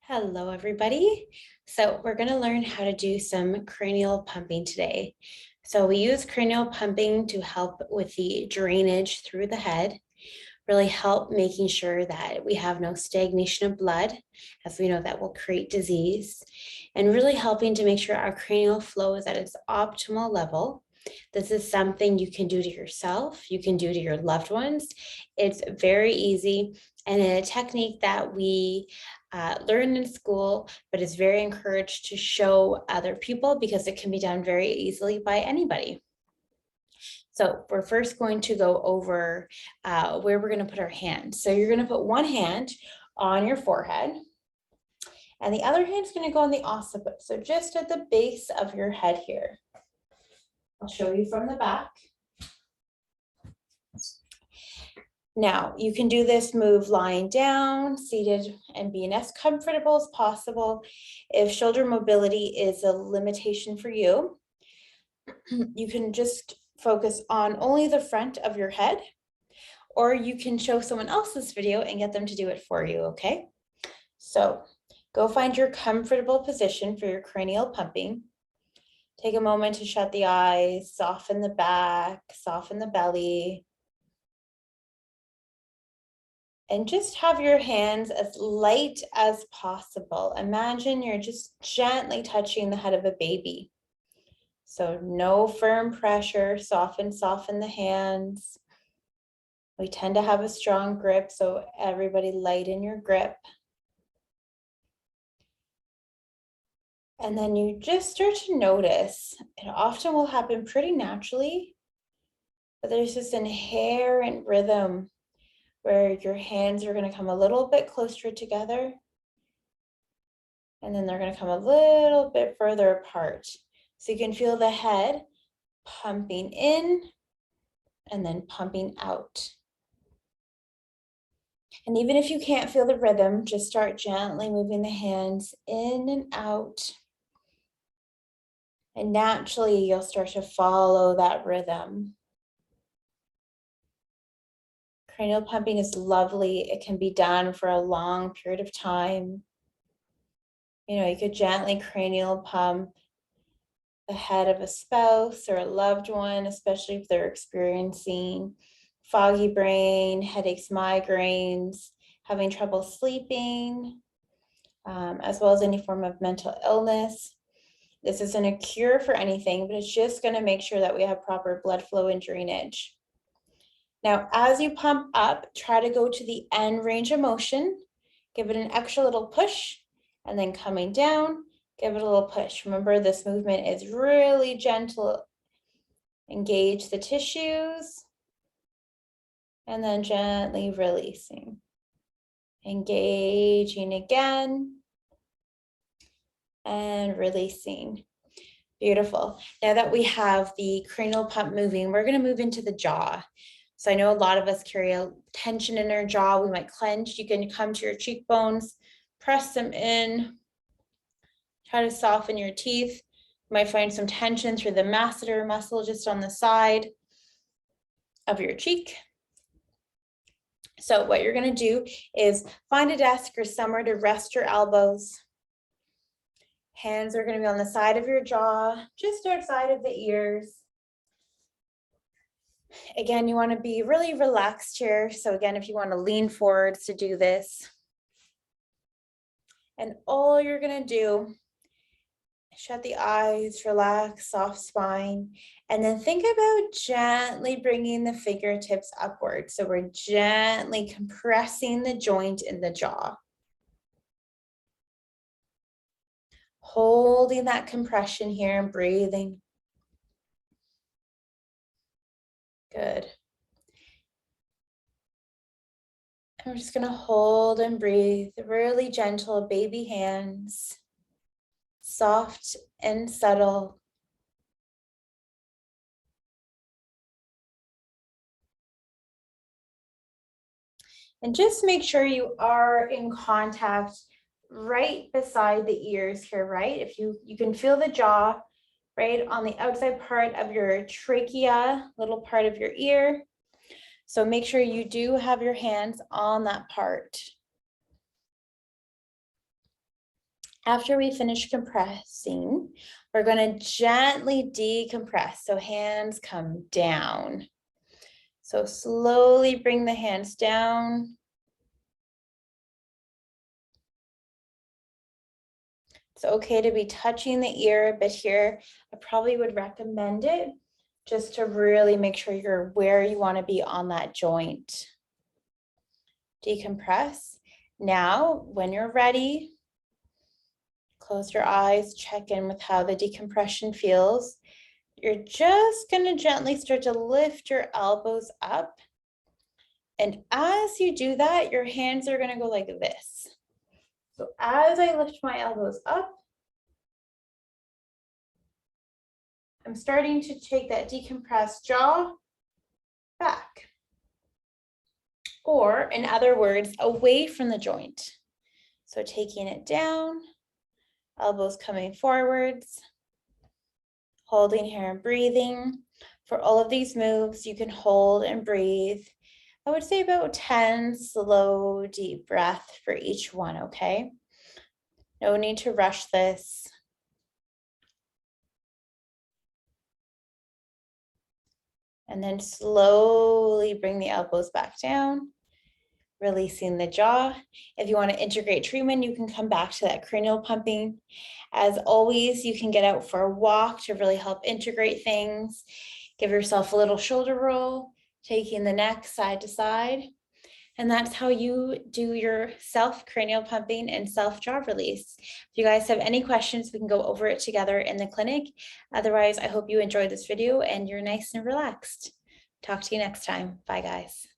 Hello, everybody. So we're going to learn how to do some cranial pumping today. So we use cranial pumping to help with the drainage through the head, really help making sure that we have no stagnation of blood, as we know that will create disease, and really helping to make sure our cranial flow is at its optimal level. This is something you can do to yourself, you can do to your loved ones. It's very easy and a technique that we learn in school, but is very encouraged to show other people because it can be done very easily by anybody. So we're first going to go over where we're going to put our hands. So you're going to put one hand on your forehead and the other hand is going to go on the occiput. So just at the base of your head here. I'll show you from the back. Now, you can do this move lying down, seated, and being as comfortable as possible. If shoulder mobility is a limitation for you, you can just focus on only the front of your head, or you can show someone else's video and get them to do it for you, okay? So go find your comfortable position for your cranial pumping. Take a moment to shut the eyes, soften the back, soften the belly. And just have your hands as light as possible. Imagine you're just gently touching the head of a baby. So no firm pressure, soften the hands. We tend to have a strong grip, so everybody lighten your grip. And then you just start to notice, it often will happen pretty naturally, but there's this inherent rhythm where your hands are going to come a little bit closer together. And then they're going to come a little bit further apart. So you can feel the head pumping in and then pumping out. And even if you can't feel the rhythm, just start gently moving the hands in and out. And naturally, you'll start to follow that rhythm. Cranial pumping is lovely. It can be done for a long period of time. You know, you could gently cranial pump the head of a spouse or a loved one, especially if they're experiencing foggy brain, headaches, migraines, having trouble sleeping, as well as any form of mental illness. This isn't a cure for anything, but it's just going to make sure that we have proper blood flow and drainage. Now, as you pump up, try to go to the end range of motion. Give it an extra little push, and then coming down, give it a little push. Remember, this movement is really gentle. Engage the tissues, and then gently releasing. Engaging again, and releasing. Beautiful. Now that we have the cranial pump moving, we're going to move into the jaw. So I know a lot of us carry a tension in our jaw. We might clench. You can come to your cheekbones, press them in, try to soften your teeth. You might find some tension through the masseter muscle just on the side of your cheek. So what you're going to do is find a desk or somewhere to rest your elbows. Hands are going to be on the side of your jaw, just outside of the ears. Again, you want to be really relaxed here. So again, if you want to lean forwards to do this. And all you're going to do, shut the eyes, relax, soft spine, and then think about gently bringing the fingertips upward. So we're gently compressing the joint in the jaw. Holding that compression here and breathing. Good. And we're just going to hold and breathe, really gentle baby hands, soft and subtle. And just make sure you are in contact right beside the ears here, right? If you can feel the jaw right on the outside part of your trachea, little part of your ear. So make sure you do have your hands on that part. After we finish compressing, we're going to gently decompress. So hands come down. So slowly bring the hands down. It's okay to be touching the ear a bit here. I probably would recommend it just to really make sure you're where you want to be on that joint. Decompress. Now, when you're ready, close your eyes, check in with how the decompression feels. You're just going to gently start to lift your elbows up. And as you do that, your hands are going to go like this. So as I lift my elbows up, I'm starting to take that decompressed jaw back. Or in other words, away from the joint. So taking it down, elbows coming forwards, holding here and breathing. For all of these moves, you can hold and breathe. I would say about 10 slow, deep breaths for each one, okay? No need to rush this. And then slowly bring the elbows back down, releasing the jaw. If you want to integrate treatment, you can come back to that cranial pumping. As always, you can get out for a walk to really help integrate things. Give yourself a little shoulder roll, taking the neck side to side. And that's how you do your self cranial pumping and self jaw release. If you guys have any questions, we can go over it together in the clinic. Otherwise, I hope you enjoyed this video and you're nice and relaxed. Talk to you next time. Bye, guys.